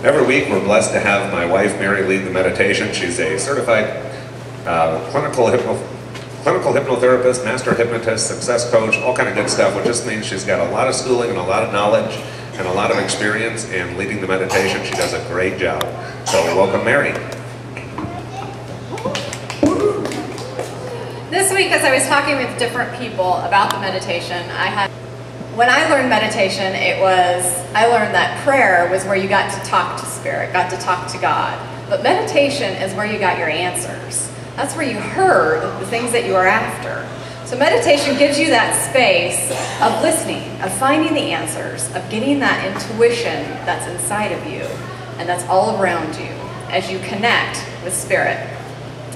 Every week we're blessed to have my wife Mary lead the meditation. She's a certified clinical hypnotherapist, master hypnotist, success coach, all kind of good stuff, which just means she's got a lot of schooling and a lot of knowledge and a lot of experience in leading the meditation. She does a great job. So welcome, Mary. This week, as I was talking with different people about the meditation, when I learned meditation, I learned that prayer was where you got to talk to Spirit, got to talk to God. But meditation is where you got your answers. That's where you heard the things that you were after. So meditation gives you that space of listening, of finding the answers, of getting that intuition that's inside of you and that's all around you as you connect with Spirit,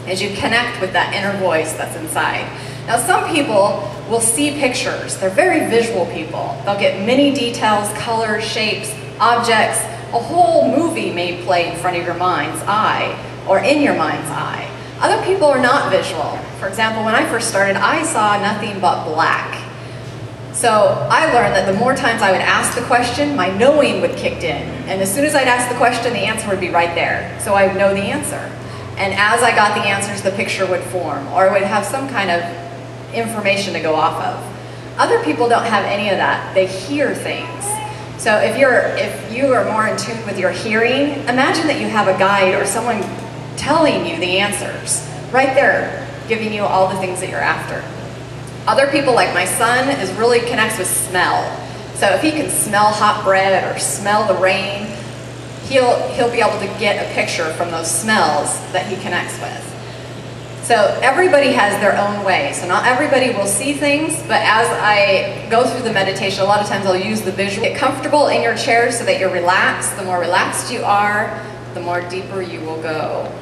as you connect with that inner voice that's inside. Now some people will see pictures. They're very visual people. They'll get many details, colors, shapes, objects. A whole movie may play in front of your mind's eye or in your mind's eye. Other people are not visual. For example, when I first started, I saw nothing but black. So I learned that the more times I would ask the question, my knowing would kick in. And as soon as I'd ask the question, the answer would be right there. So I would know the answer. And as I got the answers, the picture would form, or I would have some kind of information to go off of. Other people don't have any of that. They hear things. So if you are more in tune with your hearing, imagine that you have a guide or someone telling you the answers right there, giving you all the things that you're after. Other people, like my son, really connects with smell. So if he can smell hot bread or smell the rain, he'll be able to get a picture from those smells that he connects with. So everybody has their own way. So not everybody will see things, but as I go through the meditation, a lot of times I'll use the visual. Get comfortable in your chair so that you're relaxed. The more relaxed you are, the more deeper you will go.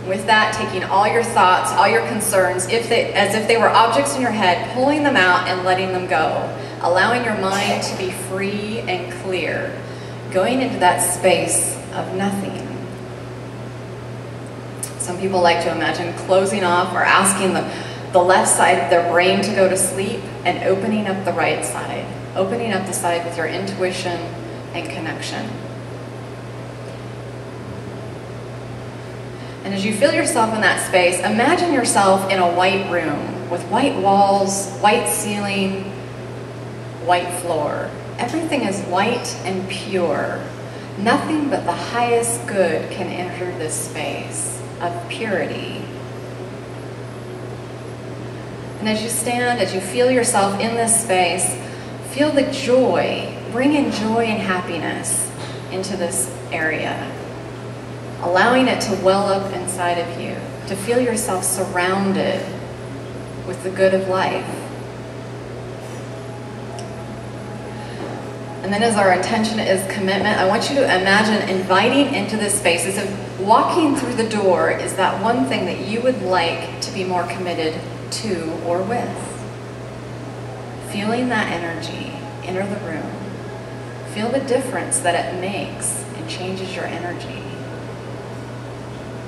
With that, taking all your thoughts, all your concerns, as if they were objects in your head, pulling them out and letting them go. Allowing your mind to be free and clear. Going into that space of nothing. Some people like to imagine closing off or asking the left side of their brain to go to sleep and opening up the right side. Opening up the side with your intuition and connection. And as you feel yourself in that space, imagine yourself in a white room with white walls, white ceiling, white floor. Everything is white and pure. Nothing but the highest good can enter this space of purity. And as you stand, as you feel yourself in this space, feel the joy. Bring in joy and happiness into this area. Allowing it to well up inside of you, to feel yourself surrounded with the good of life. And then as our intention is commitment, I want you to imagine inviting into this space, as if walking through the door is that one thing that you would like to be more committed to or with. Feeling that energy, enter the room. Feel the difference that it makes and changes your energy.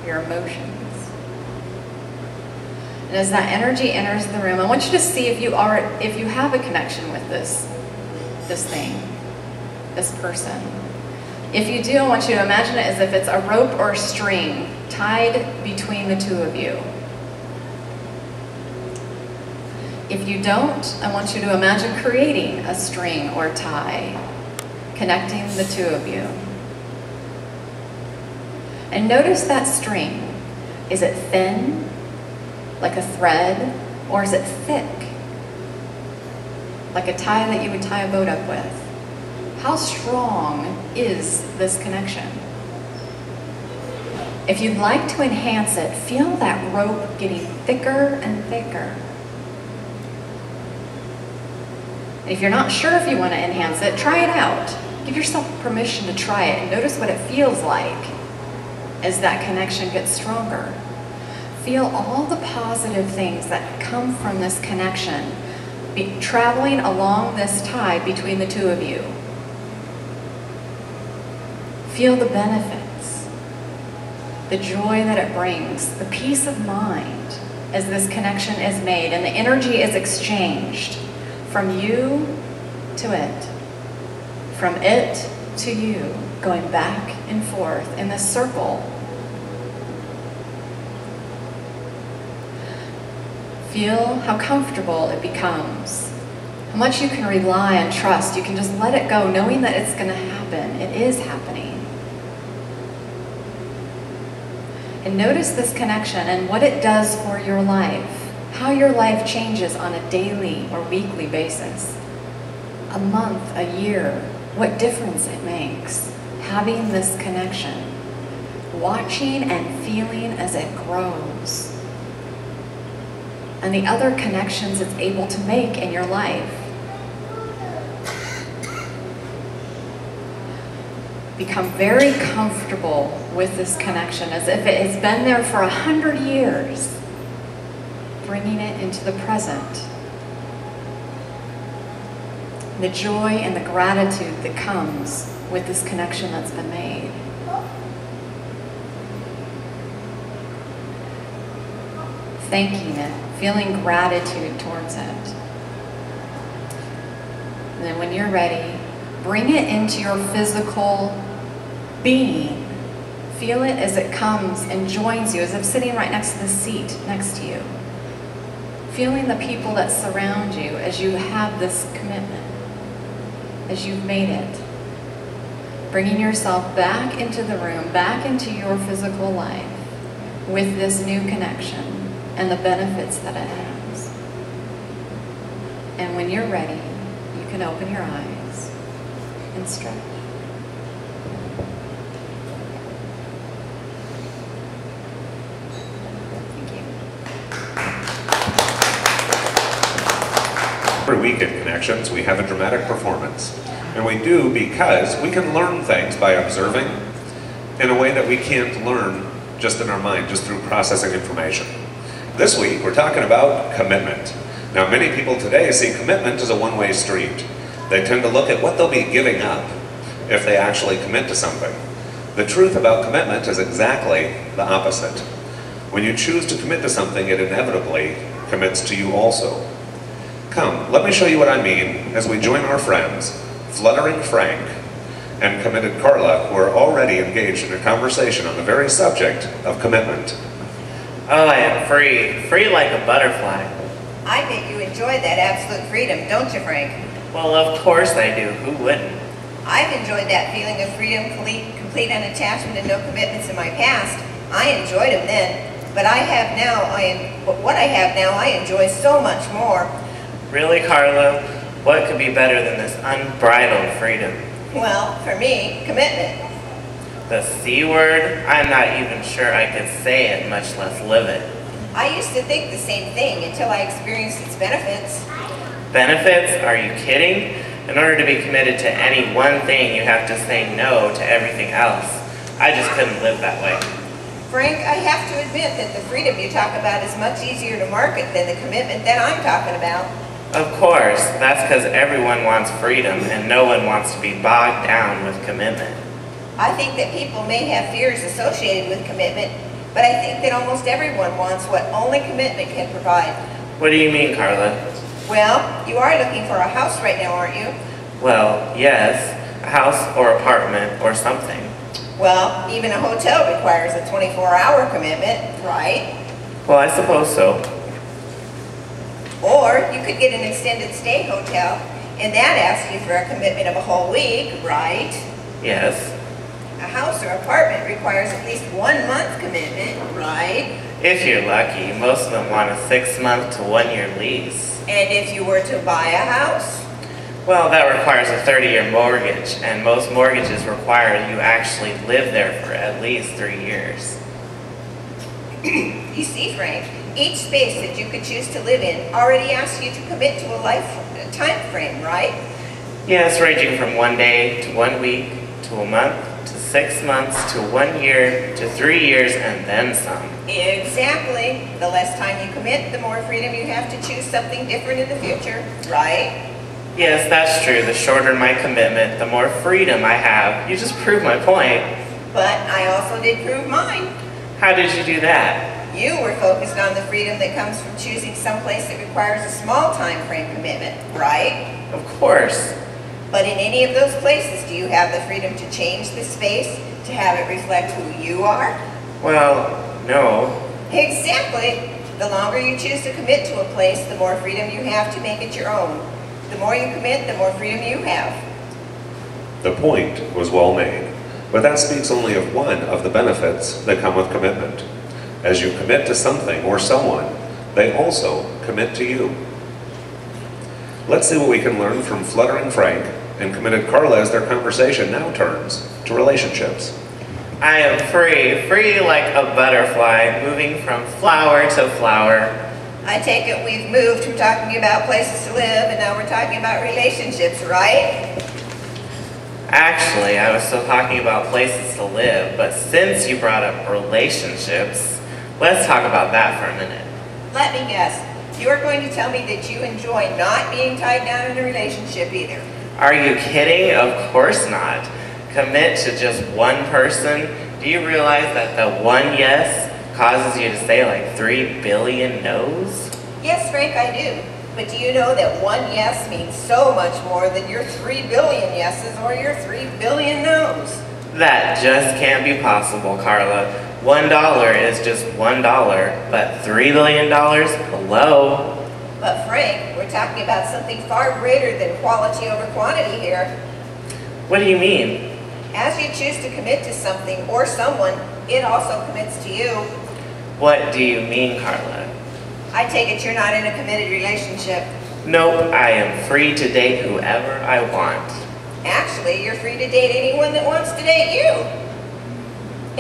Your emotions. And as that energy enters the room, I want you to see if you have a connection with this thing, this person. If you do, I want you to imagine it as if it's a rope or a string tied between the two of you. If you don't, I want you to imagine creating a string or tie connecting the two of you. And notice that string. Is it thin, like a thread, or is it thick, like a tie that you would tie a boat up with? How strong is this connection? If you'd like to enhance it, feel that rope getting thicker and thicker. And if you're not sure if you want to enhance it, try it out. Give yourself permission to try it and notice what it feels like as that connection gets stronger. Feel all the positive things that come from this connection, traveling along this tie between the two of you. Feel the benefits, the joy that it brings, the peace of mind as this connection is made and the energy is exchanged from you to it, from it to you, going back and forth in this circle. Feel how comfortable it becomes, how much you can rely and trust. You can just let it go, knowing that it's going to happen. It is happening. And notice this connection and what it does for your life, how your life changes on a daily or weekly basis, a month, a year, what difference it makes, having this connection, watching and feeling as it grows, and the other connections it's able to make in your life. Become very comfortable with this connection as if it has been there for 100 years, bringing it into the present. The joy and the gratitude that comes with this connection that's been made. Thanking it, feeling gratitude towards it. And then when you're ready, bring it into your physical being. Feel it as it comes and joins you, as if sitting right next to the seat next to you. Feeling the people that surround you as you have this commitment, as you've made it. Bringing yourself back into the room, back into your physical life with this new connection and the benefits that it has. And when you're ready, you can open your eyes and stretch. Thank you. Every week in Connections, we have a dramatic performance. And we do because we can learn things by observing in a way that we can't learn just in our mind, just through processing information. This week, we're talking about commitment. Now, many people today see commitment as a one-way street. They tend to look at what they'll be giving up if they actually commit to something. The truth about commitment is exactly the opposite. When you choose to commit to something, it inevitably commits to you also. Come, let me show you what I mean as we join our friends, Fluttering Frank and Committed Carla, who are already engaged in a conversation on the very subject of commitment. Oh, I am free. Free like a butterfly. I bet you enjoy that absolute freedom, don't you, Frank? Well, of course I do. Who wouldn't? I've enjoyed that feeling of freedom, complete unattachment, and no commitments in my past. I enjoyed them then, but what I have now, I enjoy so much more. Really, Carla? What could be better than this unbridled freedom? Well, for me, commitment. The C word? I'm not even sure I could say it, much less live it. I used to think the same thing until I experienced its benefits. Benefits? Are you kidding? In order to be committed to any one thing, you have to say no to everything else. I just couldn't live that way. Frank, I have to admit that the freedom you talk about is much easier to market than the commitment that I'm talking about. Of course, that's because everyone wants freedom and no one wants to be bogged down with commitment. I think that people may have fears associated with commitment, but I think that almost everyone wants what only commitment can provide. What do you mean, Carla? Well, you are looking for a house right now, aren't you? Well, yes, a house or apartment or something. Well, even a hotel requires a 24-hour commitment, right? Well, I suppose so. Or you could get an extended stay hotel, and that asks you for a commitment of a whole week, right? Yes. A house or apartment requires at least 1 month commitment, right? If you're lucky, most of them want a 6-month to 1-year lease. And if you were to buy a house? Well, that requires a 30-year mortgage, and most mortgages require you actually live there for at least 3 years. You see, Frank, each space that you could choose to live in already asks you to commit to a time frame, right? Yes, ranging from 1 day to 1 week to a month to 6 months to 1 year to 3 years and then some. Exactly. The less time you commit, the more freedom you have to choose something different in the future, right? Yes, that's true. The shorter my commitment, the more freedom I have. You just proved my point. But I also did prove mine. How did you do that? You were focused on the freedom that comes from choosing someplace that requires a small time frame commitment, right? Of course. But in any of those places, do you have the freedom to change the space, to have it reflect who you are? Well, no. Exactly. The longer you choose to commit to a place, the more freedom you have to make it your own. The more you commit, the more freedom you have. The point was well made, but that speaks only of one of the benefits that come with commitment. As you commit to something or someone, they also commit to you. Let's see what we can learn from fluttering Frank and committed Carla as their conversation now turns to relationships. I am free, free like a butterfly, moving from flower to flower. I take it we've moved from talking about places to live, and now we're talking about relationships, right? Actually, I was still talking about places to live, but since you brought up relationships, let's talk about that for a minute. Let me guess. You are going to tell me that you enjoy not being tied down in a relationship either. Are you kidding? Of course not. Commit to just one person. Do you realize that the one yes causes you to say like 3 billion no's? Yes, Frank, I do. But do you know that one yes means so much more than your 3 billion yeses or your 3 billion no's? That just can't be possible, Carla. $1 is just $1, but $3 billion? Hello? But Frank, we're talking about something far greater than quality over quantity here. What do you mean? As you choose to commit to something or someone, it also commits to you. What do you mean, Carla? I take it you're not in a committed relationship. Nope, I am free to date whoever I want. Actually, you're free to date anyone that wants to date you.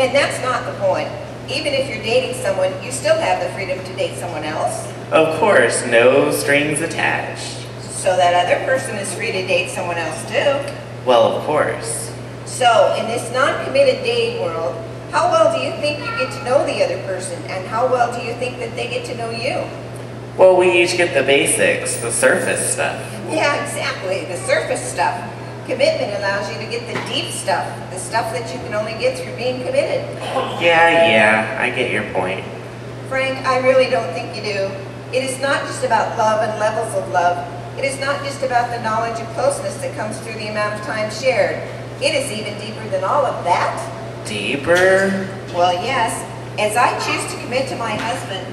And that's not the point. Even if you're dating someone, you still have the freedom to date someone else. Of course, no strings attached. So that other person is free to date someone else too. Well, of course. So, in this non-committed dating world, how well do you think you get to know the other person? And how well do you think that they get to know you? Well, we each get the basics, the surface stuff. Yeah, exactly. The surface stuff. Commitment allows you to get the deep stuff, the stuff that you can only get through being committed. Yeah, I get your point. Frank, I really don't think you do. It is not just about love and levels of love. It is not just about the knowledge and closeness that comes through the amount of time shared. It is even deeper than all of that. Deeper? Well, yes. As I choose to commit to my husband,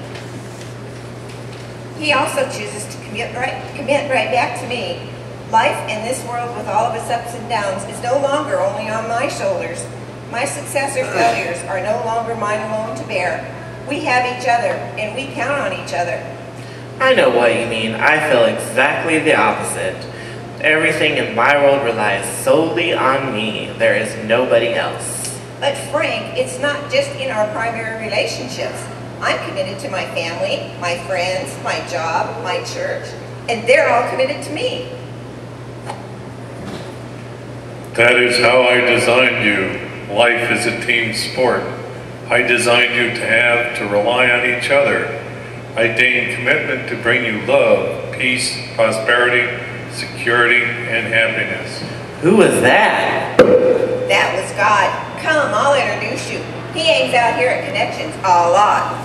he also chooses to commit right back to me. Life in this world with all of its ups and downs is no longer only on my shoulders. My success or failures are no longer mine alone to bear. We have each other, and we count on each other. I know what you mean. I feel exactly the opposite. Everything in my world relies solely on me. There is nobody else. But Frank, it's not just in our primary relationships. I'm committed to my family, my friends, my job, my church, and they're all committed to me. That is how I designed you. Life is a team sport. I designed you to rely on each other. I deign commitment to bring you love, peace, prosperity, security, and happiness. Who was that? That was God. Come, I'll introduce you. He hangs out here at Connections a lot.